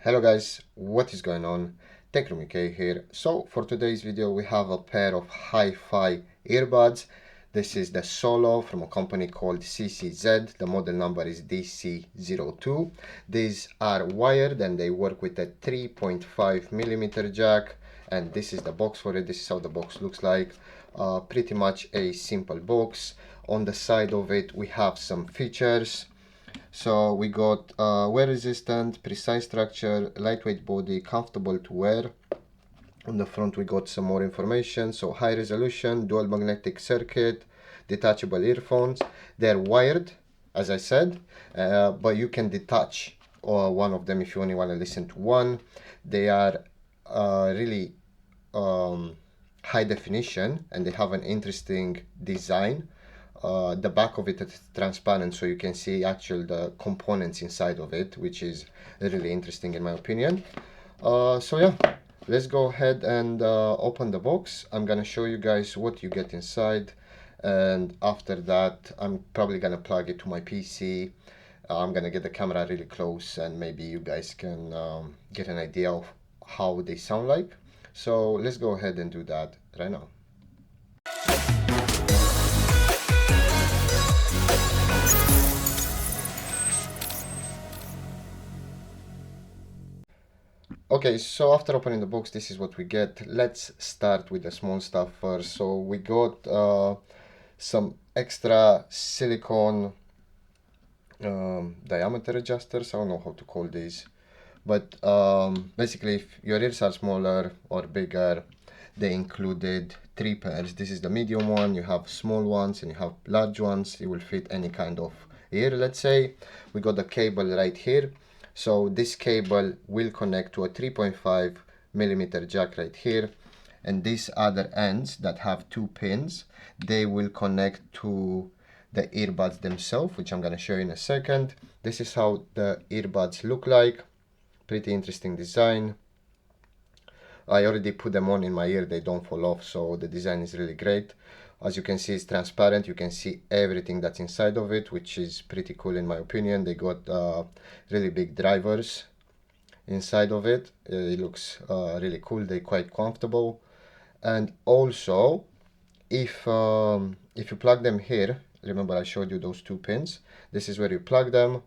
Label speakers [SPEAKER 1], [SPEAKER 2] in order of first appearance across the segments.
[SPEAKER 1] Hello guys, what is going on? Techroomuk here. So for today's video we have a pair of HiFi earbuds. This is the Solo from a company called CCZ. The model number is DC02. These are wired and they work with a 3.5mm jack, and this is the box for it. This is how the box looks like. Pretty much a simple box. On the side of it we have some features. So we got wear resistant, precise structure, lightweight body, comfortable to wear. On the front we got some more information. So high resolution, dual magnetic circuit, detachable earphones. They're wired, as I said, but you can detach one of them if you only want to listen to one. They are really high definition and they have an interesting design. The back of it is transparent, so you can see the components inside of it, which is really interesting in my opinion. So yeah, let's go ahead and open the box. I'm gonna show you guys what you get inside, and after that I'm probably gonna plug it to my PC. I'm gonna get the camera really close and maybe you guys can get an idea of how they sound like. So let's go ahead and do that right now. Okay, so after opening the box, this is what we get. Let's start with the small stuff first. So we got some extra silicone diameter adjusters. I don't know how to call these, but basically if your ears are smaller or bigger, they included 3 pairs. This is the medium one, you have small ones and you have large ones. It will fit any kind of ear, let's say. We got the cable right here. So this cable will connect to a 3.5mm jack right here, and these other ends that have 2 pins, they will connect to the earbuds themselves, which I'm going to show you in a second. This is how the earbuds look like. Pretty interesting design. I already put them on in my ear, they don't fall off, so the design is really great. As you can see, it's transparent. You can see everything that's inside of it, which is pretty cool in my opinion. They got really big drivers inside of it. It looks really cool. They're quite comfortable. And also, if you plug them here, remember I showed you those 2 pins. This is where you plug them.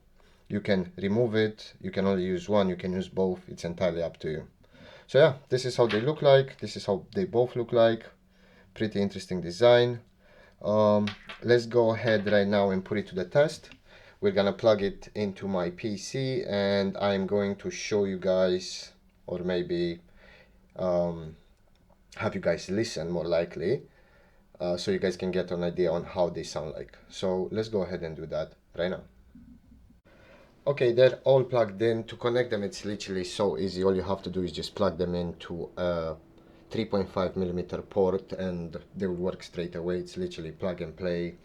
[SPEAKER 1] You can remove it. You can only use one. You can use both. It's entirely up to you. So yeah, this is how they look like. This is how they both look like. Pretty interesting design. Let's go ahead right now and put it to the test. We're gonna plug it into my PC and I'm going to show you guys, or maybe have you guys listen more likely, so you guys can get an idea on how they sound like. So let's go ahead and do that right now. Okay, they're all plugged in. To connect them, it's literally so easy. All you have to do is just plug them into a 3.5mm port and they will work straight away. It's literally plug and play.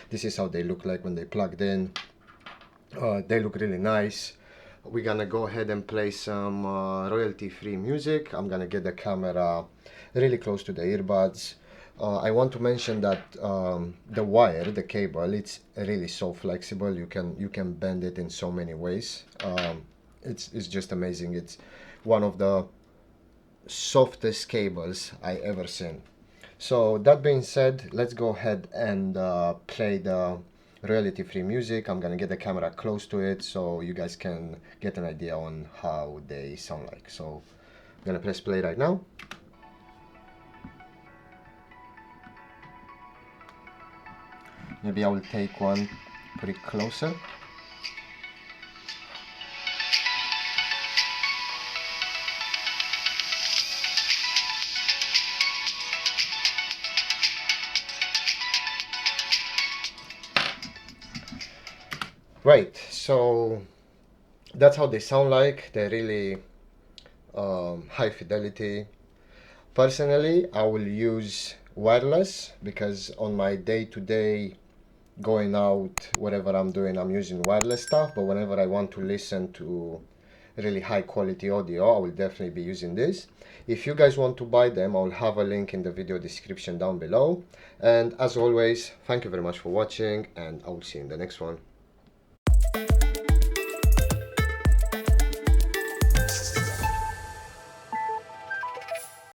[SPEAKER 1] This is how they look like when they plugged in. They look really nice. We're gonna go ahead and play some royalty-free music. I'm gonna get the camera really close to the earbuds. I want to mention that the wire, the cable, it's really so flexible. You can bend it in so many ways. It's just amazing. It's one of the softest cables I ever seen. So that being said, let's go ahead and play the royalty-free music. I'm gonna get the camera close to it so you guys can get an idea on how they sound like. So I'm gonna press play right now. Maybe I will take one, put it closer. Right, so that's how they sound like. They're really high fidelity. Personally, I will use wireless because on my day-to-day going out, whatever I'm doing, I'm using wireless stuff. But whenever I want to listen to really high quality audio, I will definitely be using this. If you guys want to buy them, I'll have a link in the video description down below. And as always, thank you very much for watching and I will see you in the next one.